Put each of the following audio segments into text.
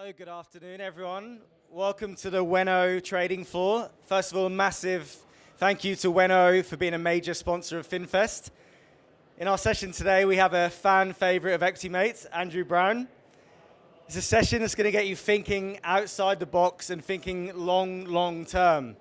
So good afternoon, everyone. Welcome to the Weno trading floor. First of all, a massive thank you to Weno for being a major sponsor of FinFest. In our session today, we have a fan favorite of Equity Mates, Andrew Brown. It's a session that's going to get you thinking outside the box and thinking long term.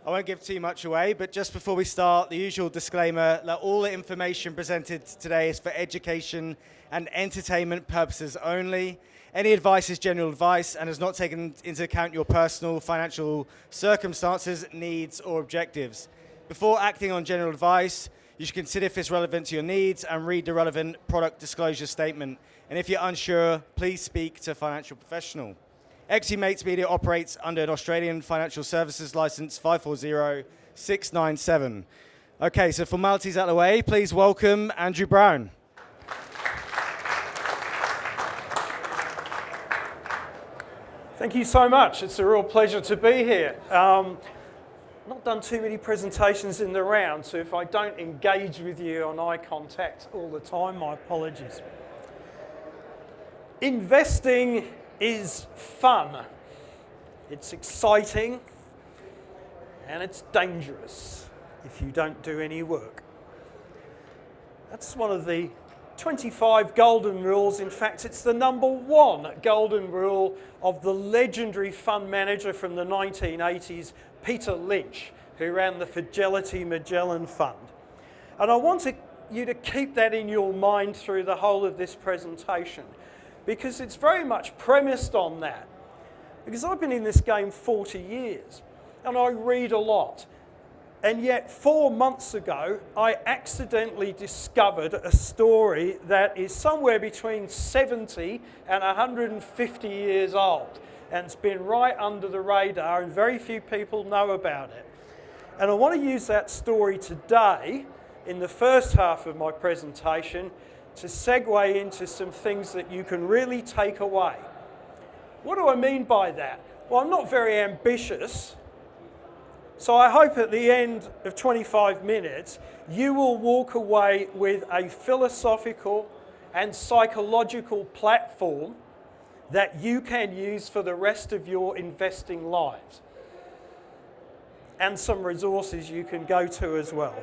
I won't give too much away, but just before we start, the usual disclaimer that all the information presented today is for education and entertainment purposes only. Any advice is general advice and has not taken into account your personal financial circumstances, needs, or objectives. Before acting on general advice, you should consider if it's relevant to your needs and read the relevant product disclosure statement. And if you're unsure, please speak to a financial professional. Equity Mates Media operates under an Australian Financial Services Licence 540697. Okay, so formalities out of the way, please welcome Andrew Brown. Thank you so much. It's a real pleasure to be here. Not done too many presentations in the round, so if I don't engage with you on eye contact all the time, my apologies. Investing is fun. It's exciting, and it's dangerous if you don't do any work. That's one of the 25 golden rules. In fact, it's the number one golden rule of the legendary fund manager from the 1980s, Peter Lynch, who ran the Fidelity Magellan Fund. And I want you to keep that in your mind through the whole of this presentation, because it's very much premised on that. Because I've been in this game 40 years, and I read a lot. And yet 4 months ago, I accidentally discovered a story that is somewhere between 70 and 150 years old. And it's been right under the radar, and very few people know about it. And I want to use that story today, in the first half of my presentation, to segue into some things that you can really take away. What do I mean by that? Well, I'm not very ambitious. So I hope at the end of 25 minutes, you will walk away with a philosophical and psychological platform that you can use for the rest of your investing lives. And some resources you can go to as well.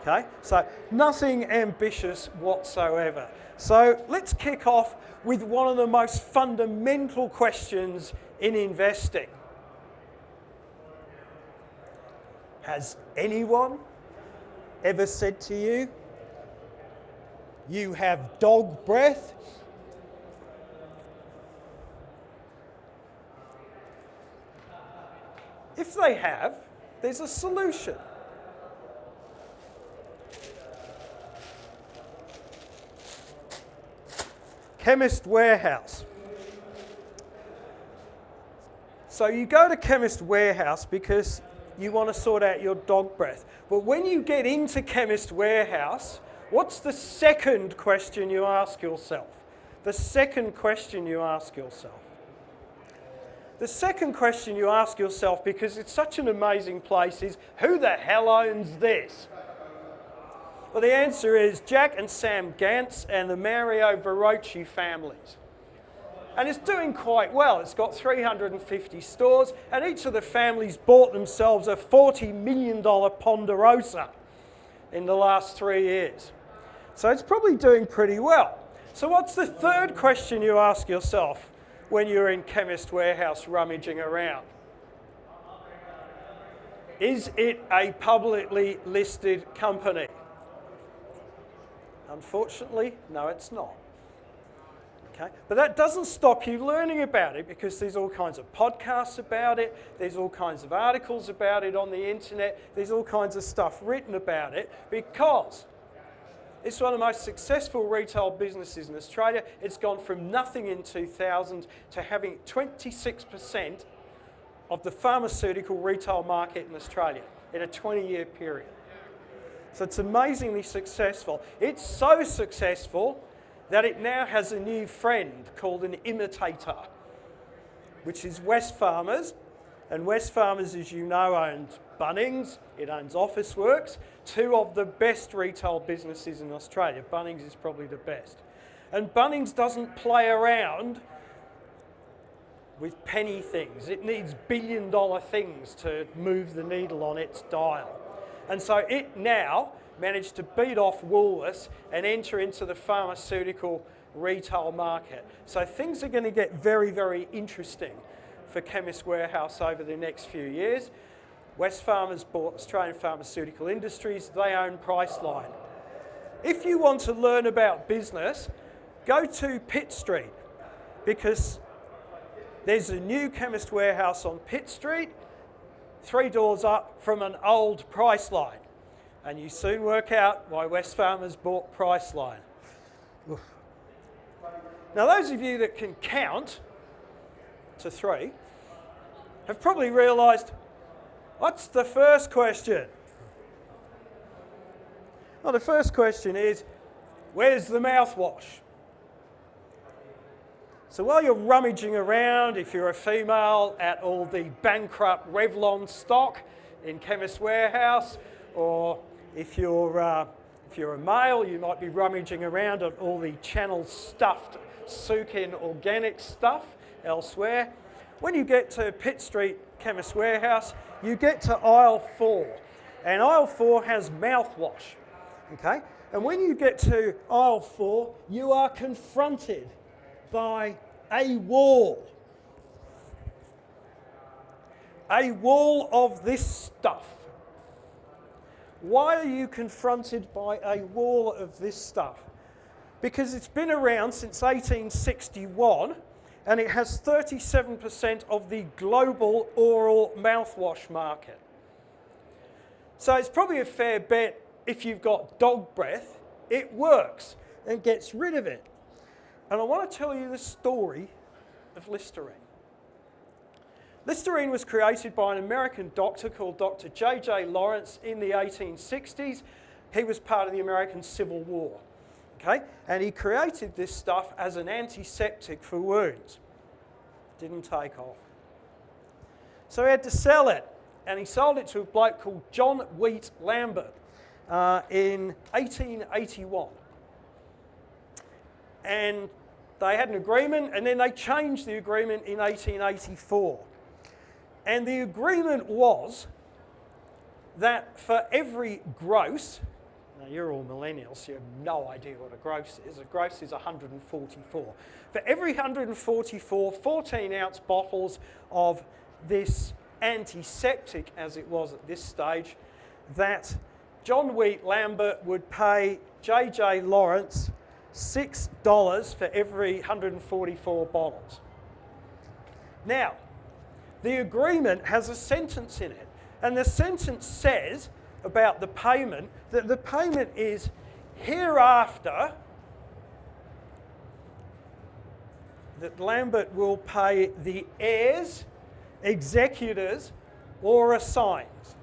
Okay, so nothing ambitious whatsoever. So let's kick off with one of the most fundamental questions in investing. Has anyone ever said to you, you have dog breath? If they have, there's a solution. Chemist Warehouse. So you go to Chemist Warehouse because you want to sort out your dog breath. But when you get into Chemist Warehouse, what's the second question you ask yourself? The second question you ask yourself. The second question you ask yourself, because it's such an amazing place, is who the hell owns this? Well, the answer is Jack and Sam Gantz and the Mario Verocci families. And it's doing quite well. It's got 350 stores, and each of the families bought themselves a $40 million Ponderosa in the last 3 years. So it's probably doing pretty well. So what's the third question you ask yourself when you're in Chemist Warehouse rummaging around? Is it a publicly listed company? Unfortunately, no, it's not. Okay. But that doesn't stop you learning about it, because there's all kinds of podcasts about it, there's all kinds of articles about it on the internet, there's all kinds of stuff written about it, because it's one of the most successful retail businesses in Australia. It's gone from nothing in 2000 to having 26% of the pharmaceutical retail market in Australia in a 20-year period. So it's amazingly successful. It's so successful that it now has a new friend called an imitator, which is Wesfarmers. And Wesfarmers, as you know, owns Bunnings, it owns Officeworks, two of the best retail businesses in Australia. Bunnings is probably the best. And Bunnings doesn't play around with penny things. It needs billion-dollar things to move the needle on its dial. And so it now managed to beat off Woolworths and enter into the pharmaceutical retail market. So things are going to get very, very interesting for Chemist Warehouse over the next few years. Wesfarmers bought Australian Pharmaceutical Industries. They own Priceline. If you want to learn about business, go to Pitt Street, because there's a new Chemist Warehouse on Pitt Street, 3 doors up from an old Priceline. And you soon work out why Wesfarmers bought Priceline. Oof. Now, those of you that can count to 3 have probably realised, what's the first question? Well, the first question is, where's the mouthwash? So while you're rummaging around, if you're a female, at all the bankrupt Revlon stock in Chemist Warehouse, or if you're a male, you might be rummaging around at all the Channel stuffed Sukin organic stuff elsewhere. When you get to Pitt Street Chemist Warehouse, you get to aisle 4, and aisle 4 has mouthwash. Okay, and when you get to aisle 4, you are confronted by a wall. A wall of this stuff. Why are you confronted by a wall of this stuff? Because it's been around since 1861, and it has 37% of the global oral mouthwash market. So it's probably a fair bet if you've got dog breath, it works and gets rid of it. And I want to tell you the story of Listerine. Listerine was created by an American doctor called Dr. J.J. Lawrence in the 1860s. He was part of the American Civil War. Okay? And he created this stuff as an antiseptic for wounds. Didn't take off. So he had to sell it, and he sold it to a bloke called John Wheat Lambert in 1881. And they had an agreement, and then they changed the agreement in 1884. And the agreement was that for every gross, now you're all millennials, so you have no idea what a gross is. A gross is 144. For every 144 14-ounce bottles of this antiseptic, as it was at this stage, that John Wheat Lambert would pay J.J. Lawrence $6 for every 144 bottles. Now, the agreement has a sentence in it, and the sentence says about the payment that the payment is hereafter that Lambert will pay the heirs, executors, or assigns.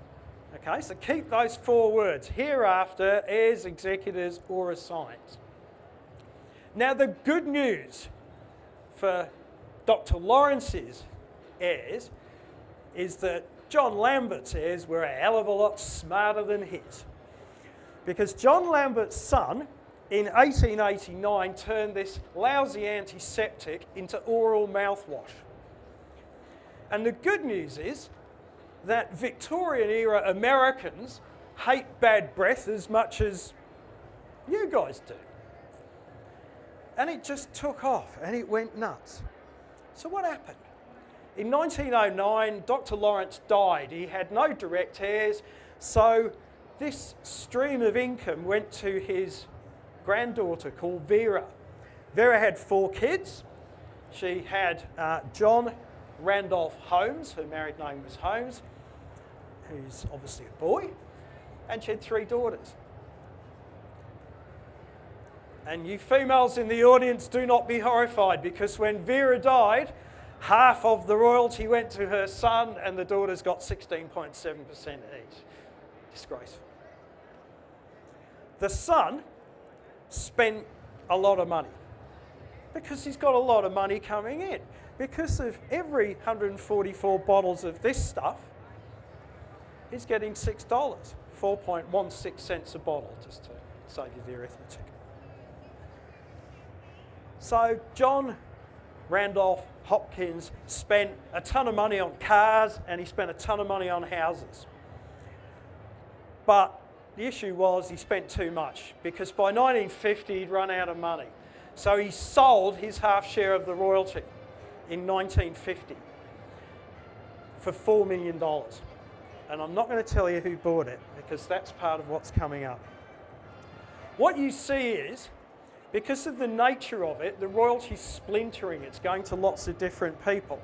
Okay, so keep those 4 words, hereafter, heirs, executors, or assigns. Now, the good news for Dr. Lawrence's heirs is that John Lambert's heirs were a hell of a lot smarter than his. Because John Lambert's son, in 1889, turned this lousy antiseptic into oral mouthwash. And the good news is that Victorian-era Americans hate bad breath as much as you guys do. And it just took off, and it went nuts. So what happened? In 1909, Dr. Lawrence died. He had no direct heirs, so this stream of income went to his granddaughter called Vera. Vera had 4 kids. She had John Randolph Holmes, her married name was Holmes, who's obviously a boy, and she had 3 daughters. And you females in the audience, do not be horrified, because when Vera died, half of the royalty went to her son, and the daughters got 16.7% each. Disgraceful. The son spent a lot of money because he's got a lot of money coming in. Because of every 144 bottles of this stuff, he's getting $6, 4.16 cents a bottle, just to save you the arithmetic. So John Randolph, Hopkins, spent a ton of money on cars and he spent a ton of money on houses. But the issue was he spent too much because by 1950 he'd run out of money. So he sold his half share of the royalty in 1950 for $4 million. And I'm not going to tell you who bought it because that's part of what's coming up. What you see is, because of the nature of it, the royalty's splintering. It's going to lots of different people.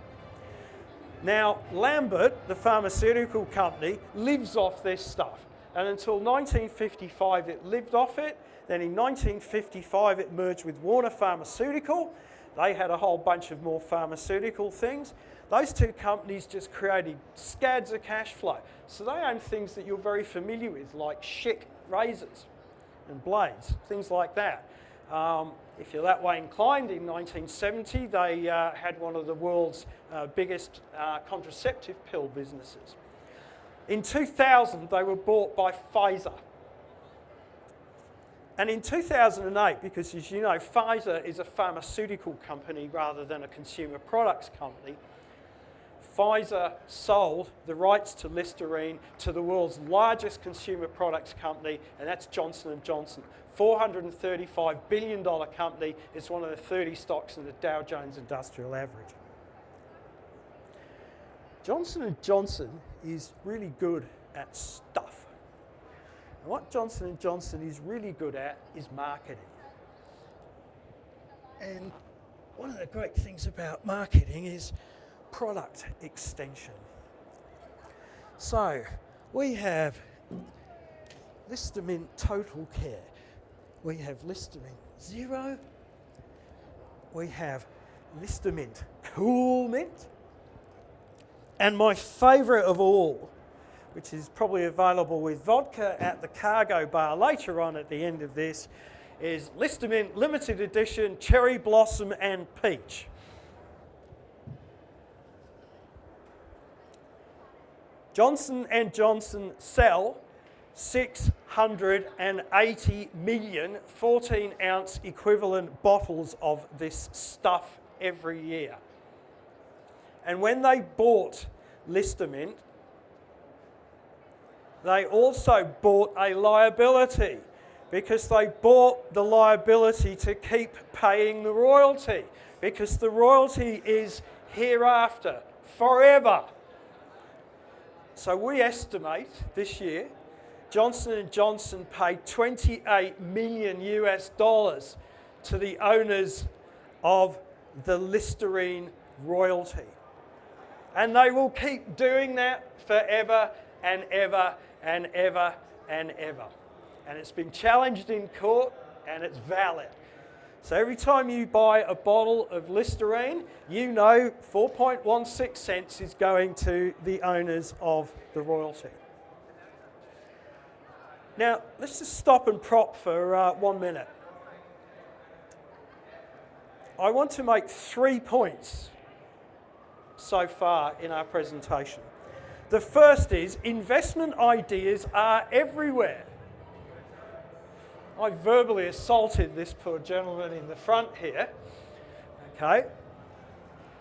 Now, Lambert, the pharmaceutical company, lives off this stuff. And until 1955, it lived off it. Then in 1955, it merged with Warner Pharmaceutical. They had a whole bunch of more pharmaceutical things. Those two companies just created scads of cash flow. So they own things that you're very familiar with, like Schick razors and blades, things like that. If you're that way inclined, in 1970, they had one of the world's biggest contraceptive pill businesses. In 2000, they were bought by Pfizer. And in 2008, because as you know, Pfizer is a pharmaceutical company rather than a consumer products company, Pfizer sold the rights to Listerine to the world's largest consumer products company, and that's Johnson & Johnson. $435 billion company. It's one of the 30 stocks in the Dow Jones Industrial Average. Johnson & Johnson is really good at stuff. And what Johnson & Johnson is really good at is marketing. And one of the great things about marketing is product extension. So we have Listerine Total Care. We have Listerine Zero. We have Listerine Cool Mint. And my favourite of all, which is probably available with vodka at the cargo bar later on at the end of this, is Listerine Limited Edition Cherry Blossom and Peach. Johnson & Johnson sell 680 million 14-ounce equivalent bottles of this stuff every year. And when they bought Listerine, they also bought a liability because they bought the liability to keep paying the royalty because the royalty is hereafter, forever. So we estimate this year Johnson & Johnson paid $28 million to the owners of the Listerine royalty. And they will keep doing that forever and ever and ever and ever. And it's been challenged in court and it's valid. So every time you buy a bottle of Listerine, you know 4.16 cents is going to the owners of the royalty. Now, let's just stop and prop for 1 minute. I want to make 3 points so far in our presentation. The first is investment ideas are everywhere. I verbally assaulted this poor gentleman in the front here, okay?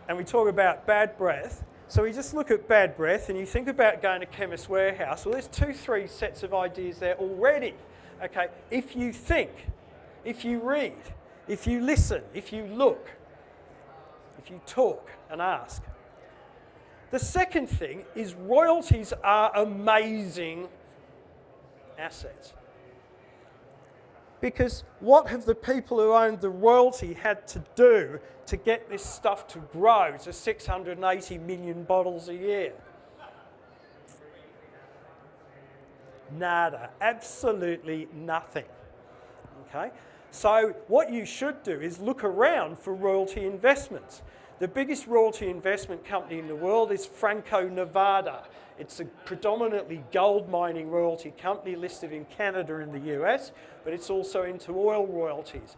And we talk about bad breath. So we just look at bad breath and you think about going to Chemist Warehouse. Well, there's 2-3 sets of ideas there already, okay? If you think, if you read, if you listen, if you look, if you talk and ask. The second thing is royalties are amazing assets. Because what have the people who owned the royalty had to do to get this stuff to grow to 680 million bottles a year? Nada, absolutely nothing. Okay? So what you should do is look around for royalty investments. The biggest royalty investment company in the world is Franco-Nevada. It's a predominantly gold mining royalty company listed in Canada and the US, but it's also into oil royalties.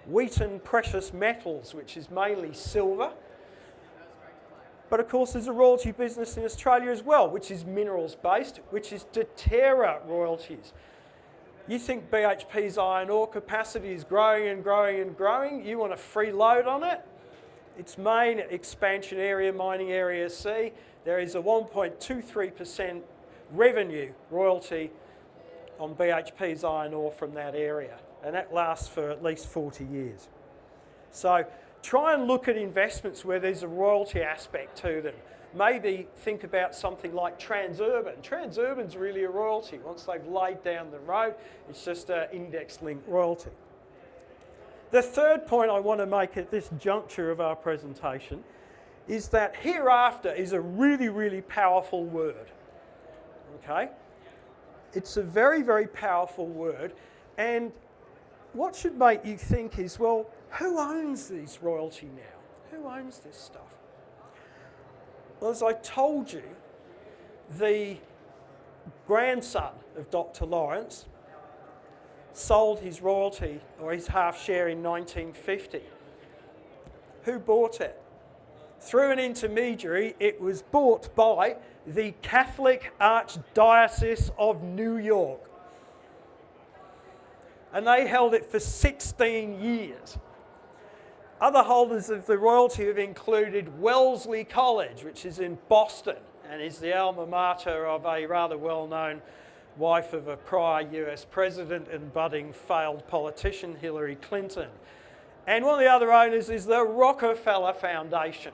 Wheaton Precious Metals, which is mainly silver. But of course there's a royalty business in Australia as well, which is minerals based, which is Deterra royalties. You think BHP's iron ore capacity is growing and growing and growing, you want a free load on it? its main expansion area, mining area C, there is a 1.23% revenue royalty on BHP's iron ore from that area, and that lasts for at least 40 years. So try and look at investments where there's a royalty aspect to them. Maybe think about something like Transurban. Transurban's really a royalty. Once they've laid down the road, it's just an index-linked royalty. The third point I want to make at this juncture of our presentation is that hereafter is a really, really powerful word. Okay? It's a very, very powerful word, and what should make you think is, well, who owns this royalty now? Who owns this stuff? Well, as I told you, the grandson of Dr. Lawrence sold his royalty, or his half share, in 1950. Who bought it? Through an intermediary, it was bought by the Catholic Archdiocese of New York. And they held it for 16 years. Other holders of the royalty have included Wellesley College, which is in Boston and is the alma mater of a rather well-known wife of a prior US president and budding failed politician, Hillary Clinton. And one of the other owners is the Rockefeller Foundation.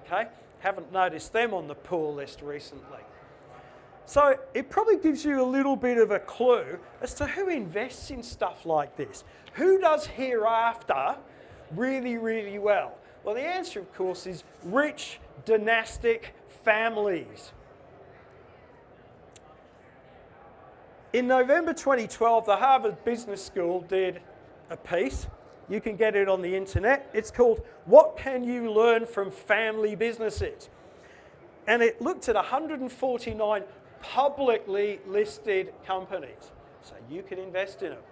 Okay? Haven't noticed them on the pool list recently. So it probably gives you a little bit of a clue as to who invests in stuff like this. Who does hereafter really, really well? Well, the answer, of course, is rich, dynastic families. In November 2012, the Harvard Business School did a piece. You can get it on the internet. It's called "What Can You Learn from Family Businesses?" And it looked at 149 publicly listed companies, so you can invest in them,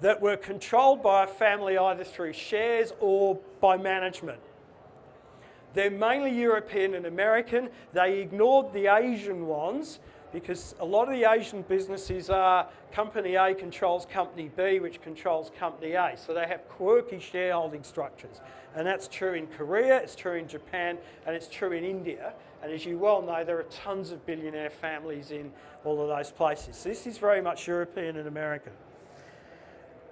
that were controlled by a family either through shares or by management. They're mainly European and American. They ignored the Asian ones because a lot of the Asian businesses are Company A controls Company B, which controls Company A. So they have quirky shareholding structures. And that's true in Korea, it's true in Japan, and it's true in India. And as you well know, there are tons of billionaire families in all of those places. So this is very much European and American.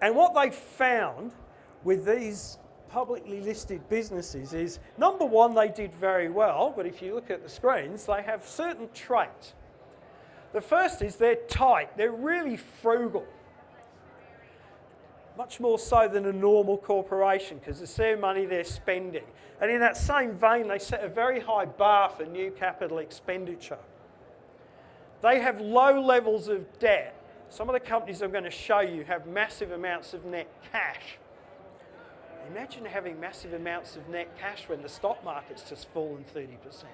And what they found with these publicly listed businesses is, number one, they did very well, but if you look at the screens, they have certain traits. The first is they're tight, they're really frugal. Much more so than a normal corporation, because it's their money they're spending. And in that same vein, they set a very high bar for new capital expenditure. They have low levels of debt. Some of the companies I'm going to show you have massive amounts of net cash. Imagine having massive amounts of net cash when the stock market's just fallen 30%.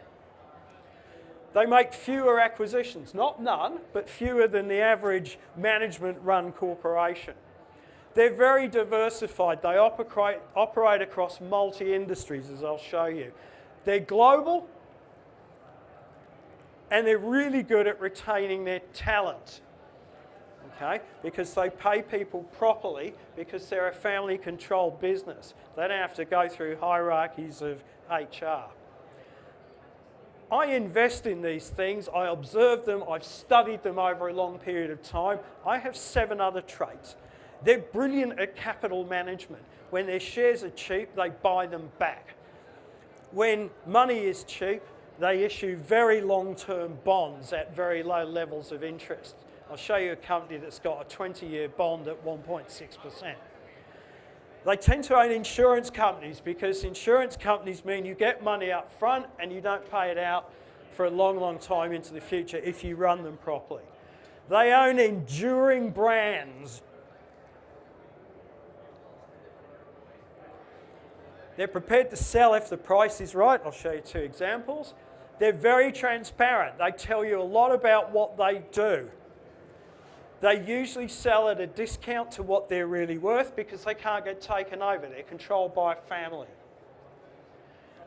They make fewer acquisitions, not none, but fewer than the average management-run corporation. They're very diversified. They operate across multi-industries, as I'll show you. They're global, and they're really good at retaining their talent. Okay? Because they pay people properly, because they're a family-controlled business. They don't have to go through hierarchies of HR. I invest in these things, I observe them, I've studied them over a long period of time. I have 7 other traits. They're brilliant at capital management. When their shares are cheap, they buy them back. When money is cheap, they issue very long-term bonds at very low levels of interest. I'll show you a company that's got a 20-year bond at 1.6%. They tend to own insurance companies because insurance companies mean you get money up front and you don't pay it out for a long, long time into the future if you run them properly. They own enduring brands. They're prepared to sell if the price is right. I'll show you 2 examples. They're very transparent. They tell you a lot about what they do. They usually sell at a discount to what they're really worth because they can't get taken over. They're controlled by a family.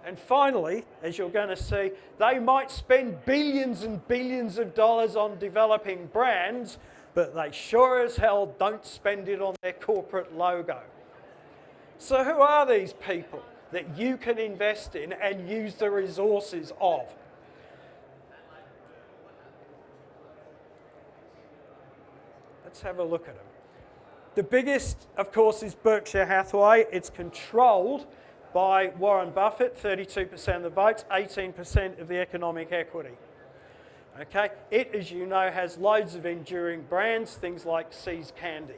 And finally, as you're going to see, they might spend billions and billions of dollars on developing brands, but they sure as hell don't spend it on their corporate logo. So who are these people? that you can invest in and use the resources of. Let's have a look at them. The biggest, of course, is Berkshire Hathaway. It's controlled by Warren Buffett, 32% of the votes, 18% of the economic equity. Okay, it, as you know, has loads of enduring brands, things like See's Candy.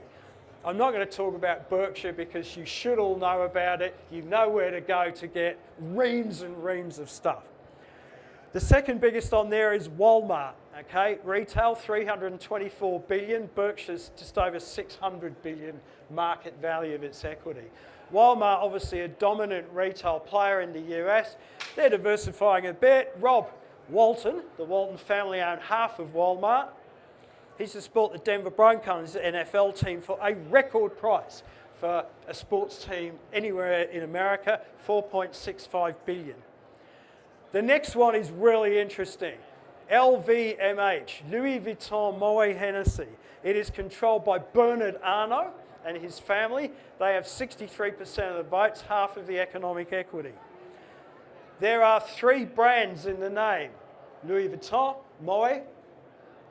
I'm not going to talk about Berkshire because you should all know about it. You know where to go to get reams and reams of stuff. The second biggest on there is Walmart. Okay, retail, 324 billion. Berkshire's just over 600 billion market value of its equity. Walmart, obviously a dominant retail player in the US. They're diversifying a bit. Rob Walton, the Walton family, own half of Walmart. He's just bought the Denver Broncos NFL team for a record price for a sports team anywhere in America, $4.65 billion. The next one is really interesting. LVMH, Louis Vuitton Moet Hennessy. It is controlled by Bernard Arnault and his family. They have 63% of the votes, half of the economic equity. There are three brands in the name: Louis Vuitton, Moet,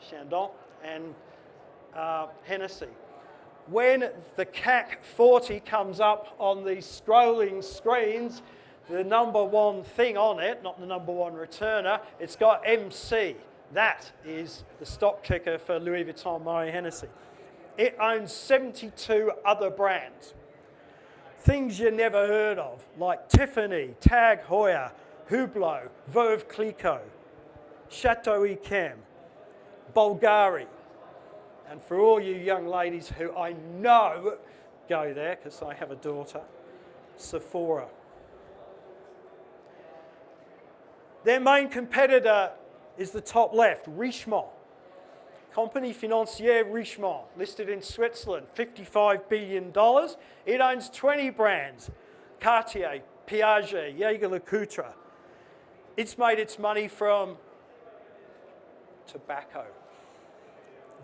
Chandon, and Hennessy. When the CAC 40 comes up on these scrolling screens, the number one thing on it, not the number one returner, it's got MC. That is the stock ticker for Louis Vuitton Moet Hennessy. It owns 72 other brands. Things you never heard of, like Tiffany, Tag Heuer, Hublot, Veuve Clicquot, Chateau Yquem, Bulgari. And for all you young ladies who I know go there, because I have a daughter, Sephora. Their main competitor is the top left, Richemont. Compagnie Financière Richemont, listed in Switzerland, $55 billion. It owns 20 brands: Cartier, Piaget, Jaeger-LeCoultre. It's made its money from tobacco,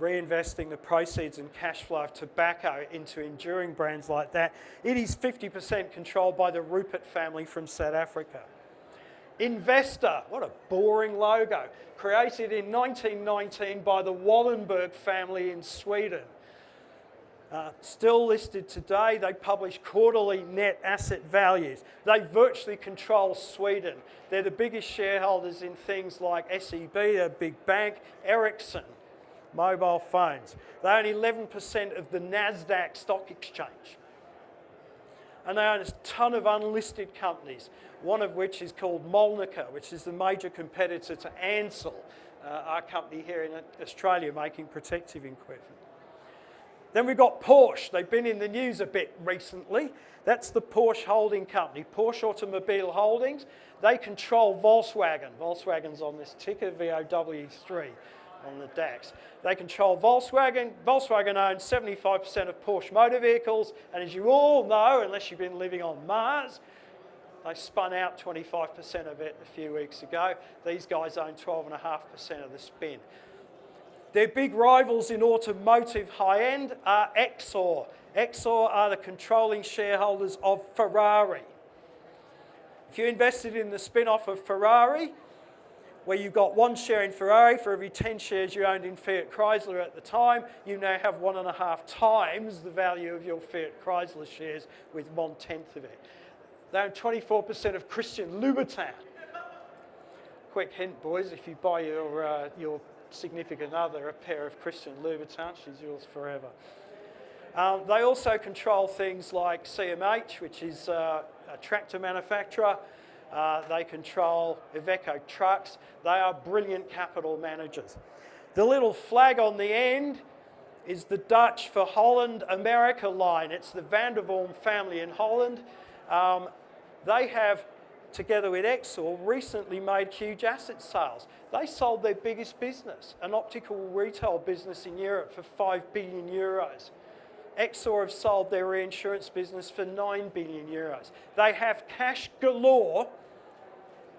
reinvesting the proceeds and cash flow of tobacco into enduring brands like that. It is 50% controlled by the Rupert family from South Africa. Investor, what a boring logo, created in 1919 by the Wallenberg family in Sweden. Still listed today. They publish quarterly net asset values. They virtually control Sweden. They're the biggest shareholders in things like SEB, a big bank, Ericsson, mobile phones. They own 11% of the NASDAQ stock exchange. And they own a ton of unlisted companies, one of which is called Molnica, which is the major competitor to Ansell, our company here in Australia making protective equipment. Then we've got Porsche. They've been in the news a bit recently. That's the Porsche holding company, Porsche Automobile Holdings. They control Volkswagen. Volkswagen's on this ticker, VOW3 on the DAX. They control Volkswagen. Volkswagen owns 75% of Porsche motor vehicles. And as you all know, unless you've been living on Mars, they spun out 25% of it a few weeks ago. These guys own 12.5% of the spin. Their big rivals in automotive high-end are Exor. Exor are the controlling shareholders of Ferrari. If you invested in the spin-off of Ferrari, where you got one share in Ferrari for every 10 shares you owned in Fiat Chrysler at the time, you now have 1.5 times the value of your Fiat Chrysler shares with 1/10 of it. They own 24% of Christian Louboutin. Quick hint, boys, if you buy your significant other a pair of Christian Louboutins, she's yours forever. They also control things like CMH, which is a tractor manufacturer. They control Iveco trucks. They are brilliant capital managers. The little flag on the end is the Dutch for Holland America line. It's the Van der Waal family in Holland. They have, together with Exor, recently made huge asset sales. They sold their biggest business, an optical retail business in Europe, for 5 billion euros. Exor have sold their reinsurance business for 9 billion euros. They have cash galore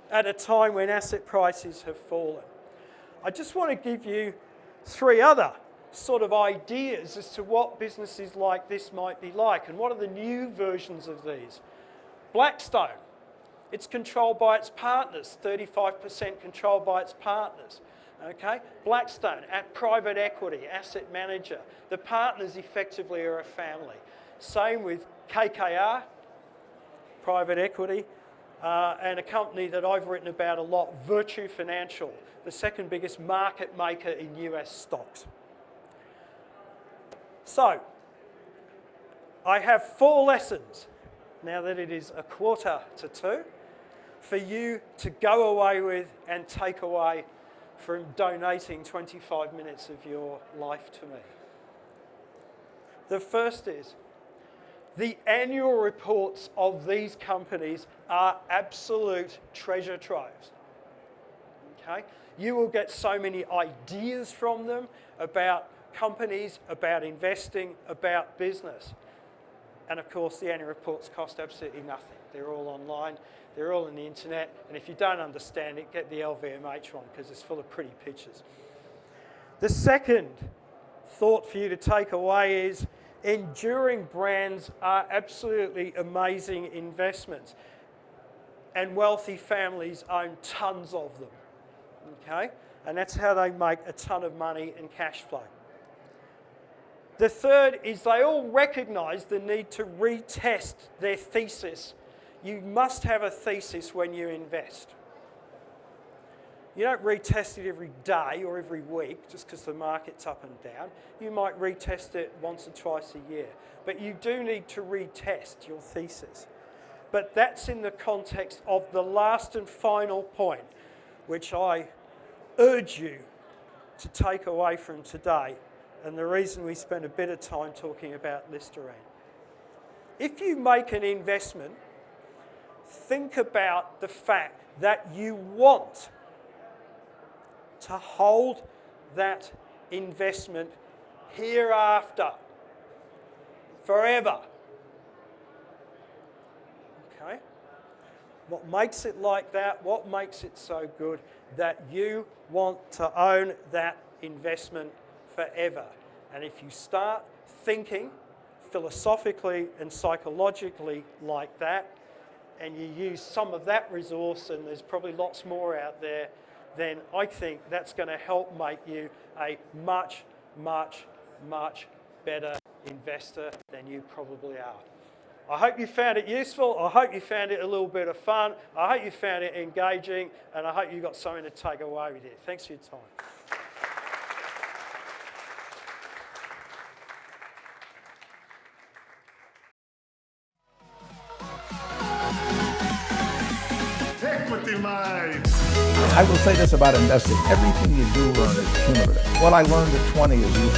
at a time when asset prices have fallen. I just want to give you 3 other sort of ideas as to what businesses like this might be like and what are the new versions of these. Blackstone, It's controlled by its partners, 35% controlled by its partners. Okay? Blackstone, private equity, asset manager. The partners effectively are a family. Same with KKR, private equity, and a company that I've written about a lot, Virtue Financial, the second biggest market maker in US stocks. So, I have 4 lessons, now that it is 1:45, for you to go away with and take away from donating 25 minutes of your life to me. The first is, the annual reports of these companies are absolute treasure troves. Okay? You will get so many ideas from them about companies, about investing, about business. And of course, the annual reports cost absolutely nothing. They're all online, they're all on the internet, and if you don't understand it, get the LVMH one because it's full of pretty pictures. The second thought for you to take away is enduring brands are absolutely amazing investments, and wealthy families own tons of them. Okay? And that's how they make a ton of money and cash flow. The third is they all recognise the need to retest their thesis. You must have a thesis when you invest. You don't retest it every day or every week just because the market's up and down. You might retest it once or twice a year. But you do need to retest your thesis. But that's in the context of the last and final point, which I urge you to take away from today, and the reason we spend a bit of time talking about Listerine. If you make an investment, think about the fact that you want to hold that investment hereafter, forever. Okay? What makes it like that, what makes it so good, that you want to own that investment forever. And if you start thinking philosophically and psychologically like that, and you use some of that resource, and there's probably lots more out there, then I think that's going to help make you a much, much, much better investor than you probably are. I hope you found it useful. I hope you found it a little bit of fun. I hope you found it engaging, and I hope you got something to take away with you. Thanks for your time. I will say this about investing. Everything you do learn is cumulative. What I learned at 20 is useful